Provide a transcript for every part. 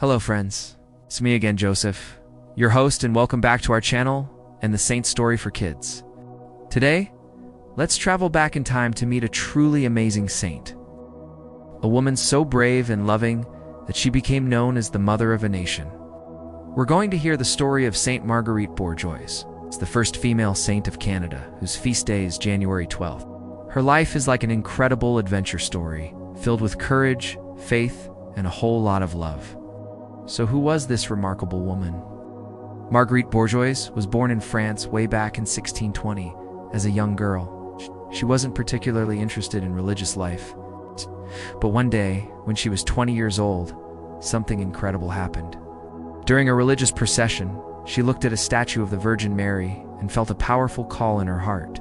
Hello friends, it's me again, Joseph, your host, and welcome back to our channel and the Saint Story for Kids. Today, let's travel back in time to meet a truly amazing saint. A woman so brave and loving that she became known as the Mother of a Nation. We're going to hear the story of Saint Marguerite Bourgeoys. It's the first female saint of Canada, whose feast day is January 12th. Her life is like an incredible adventure story, filled with courage, faith, and a whole lot of love. So who was this remarkable woman? Marguerite Bourgeoys was born in France way back in 1620 as a young girl. She wasn't particularly interested in religious life. But one day, when she was 20 years old, something incredible happened. During a religious procession, she looked at a statue of the Virgin Mary and felt a powerful call in her heart.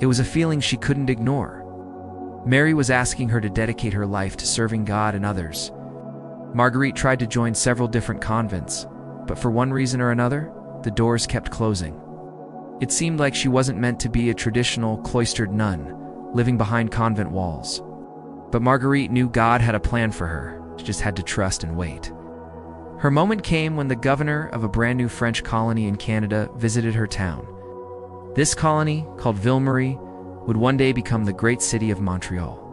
It was a feeling she couldn't ignore. Mary was asking her to dedicate her life to serving God and others. Marguerite tried to join several different convents, but for one reason or another, the doors kept closing. It seemed like she wasn't meant to be a traditional cloistered nun, living behind convent walls. But Marguerite knew God had a plan for her. She just had to trust and wait. Her moment came when the governor of a brand new French colony in Canada visited her town. This colony, called Ville-Marie, would one day become the great city of Montreal.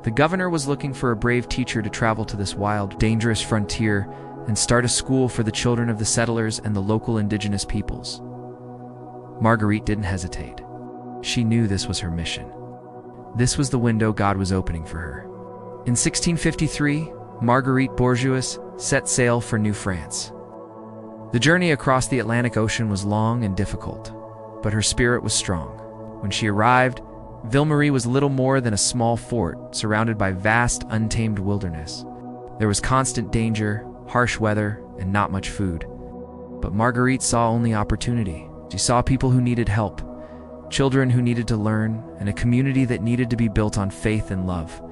The governor was looking for a brave teacher to travel to this wild, dangerous frontier and start a school for the children of the settlers and the local Indigenous peoples. Marguerite didn't hesitate. She knew this was her mission. This was the window God was opening for her. In 1653, Marguerite Bourgeoys set sail for New France. The journey across the Atlantic Ocean was long and difficult, but her spirit was strong. When she arrived, Ville-Marie was little more than a small fort surrounded by vast, untamed wilderness. There was constant danger, harsh weather, and not much food. But Marguerite saw only opportunity. She saw people who needed help, children who needed to learn, and a community that needed to be built on faith and love.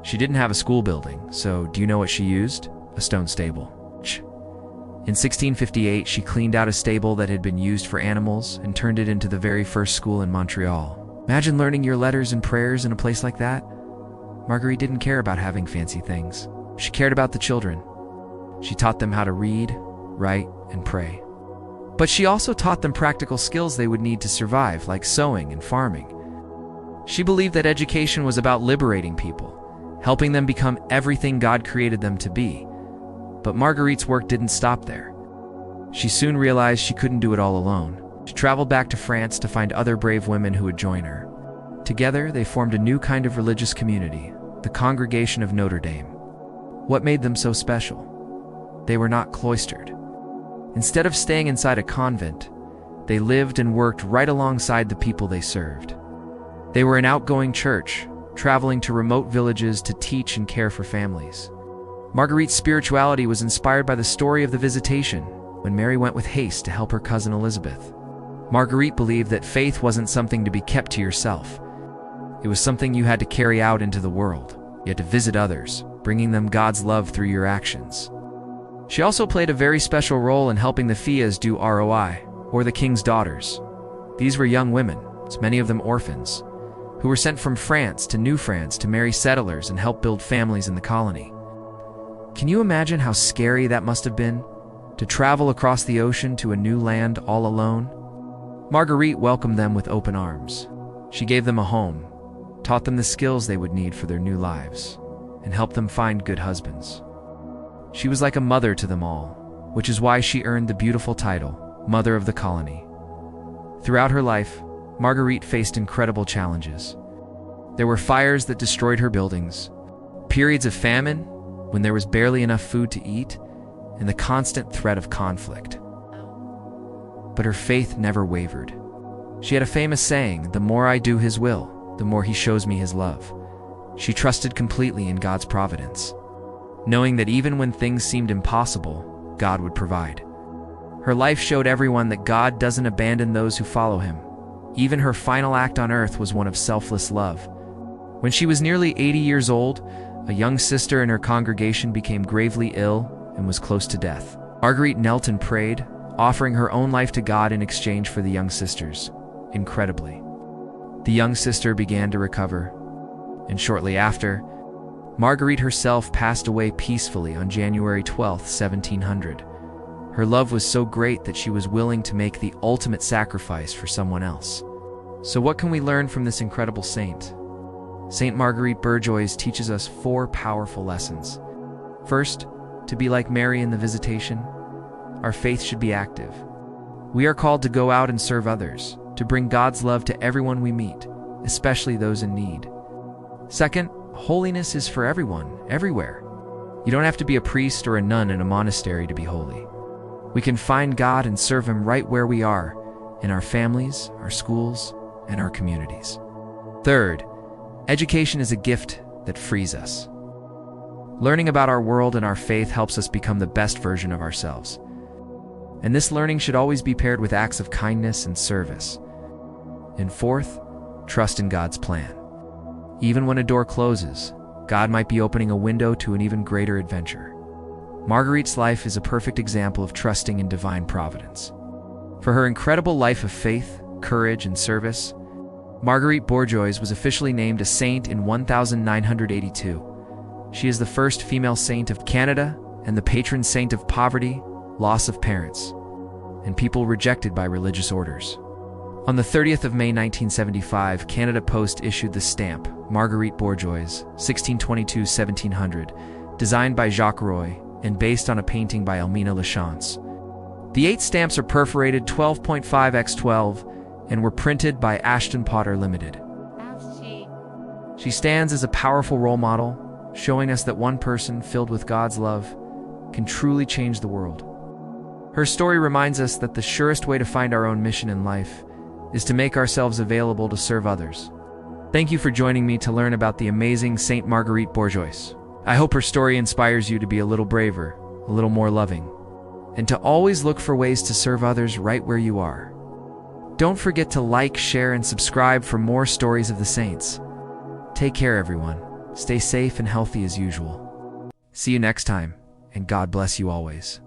She didn't have a school building, so do you know what she used? A stone stable. In 1658, she cleaned out a stable that had been used for animals and turned it into the very first school in Montreal. Imagine learning your letters and prayers in a place like that. Marguerite didn't care about having fancy things. She cared about the children. She taught them how to read, write, and pray. But she also taught them practical skills they would need to survive, like sewing and farming. She believed that education was about liberating people, helping them become everything God created them to be. But Marguerite's work didn't stop there. She soon realized she couldn't do it all alone. She traveled back to France to find other brave women who would join her. Together, they formed a new kind of religious community, the Congregation of Notre-Dame. What made them so special? They were not cloistered. Instead of staying inside a convent, they lived and worked right alongside the people they served. They were an outgoing church, traveling to remote villages to teach and care for families. Marguerite's spirituality was inspired by the story of the Visitation, when Mary went with haste to help her cousin Elizabeth. Marguerite believed that faith wasn't something to be kept to yourself. It was something you had to carry out into the world. You had to visit others, bringing them God's love through your actions. She also played a very special role in helping the filles du roi, or the king's daughters. These were young women, many of them orphans, who were sent from France to New France to marry settlers and help build families in the colony. Can you imagine how scary that must have been? To travel across the ocean to a new land all alone? Marguerite welcomed them with open arms. She gave them a home, taught them the skills they would need for their new lives, and helped them find good husbands. She was like a mother to them all, which is why she earned the beautiful title, Mother of the Colony. Throughout her life, Marguerite faced incredible challenges. There were fires that destroyed her buildings, periods of famine when there was barely enough food to eat, and the constant threat of conflict. But her faith never wavered. She had a famous saying, "The more I do His will, the more He shows me His love." She trusted completely in God's providence, knowing that even when things seemed impossible, God would provide. Her life showed everyone that God doesn't abandon those who follow Him. Even her final act on earth was one of selfless love. When she was nearly 80 years old, a young sister in her congregation became gravely ill and was close to death. Marguerite knelt and prayed, offering her own life to God in exchange for the young sister's. Incredibly, the young sister began to recover, and shortly after, Marguerite herself passed away peacefully on January 12, 1700. Her love was so great that she was willing to make the ultimate sacrifice for someone else. So what can we learn from this incredible saint? Saint Marguerite Bourgeoys teaches us 4 powerful lessons. First, to be like Mary in the Visitation, our faith should be active. We are called to go out and serve others, to bring God's love to everyone we meet, especially those in need. Second, holiness is for everyone, everywhere. You don't have to be a priest or a nun in a monastery to be holy. We can find God and serve Him right where we are, in our families, our schools, and our communities. Third, education is a gift that frees us. Learning about our world and our faith helps us become the best version of ourselves. And this learning should always be paired with acts of kindness and service. And fourth, trust in God's plan. Even when a door closes, God might be opening a window to an even greater adventure. Marguerite's life is a perfect example of trusting in divine providence. For her incredible life of faith, courage, and service, Marguerite Bourgeoys was officially named a saint in 1982. She is the first female saint of Canada and the patron saint of poverty, loss of parents, and people rejected by religious orders. On the 30th of May 1975, Canada Post issued the stamp, Marguerite Bourgeoys, 1622-1700, designed by Jacques Roy and based on a painting by Elmina Lachance. The 8 stamps are perforated 12.5x12 and were printed by Ashton Potter Limited. She stands as a powerful role model, showing us that one person filled with God's love can truly change the world. Her story reminds us that the surest way to find our own mission in life is to make ourselves available to serve others. Thank you for joining me to learn about the amazing Saint Marguerite Bourgeoys. I hope her story inspires you to be a little braver, a little more loving, and to always look for ways to serve others right where you are. Don't forget to like, share, and subscribe for more stories of the saints. Take care, everyone. Stay safe and healthy as usual. See you next time, and God bless you always.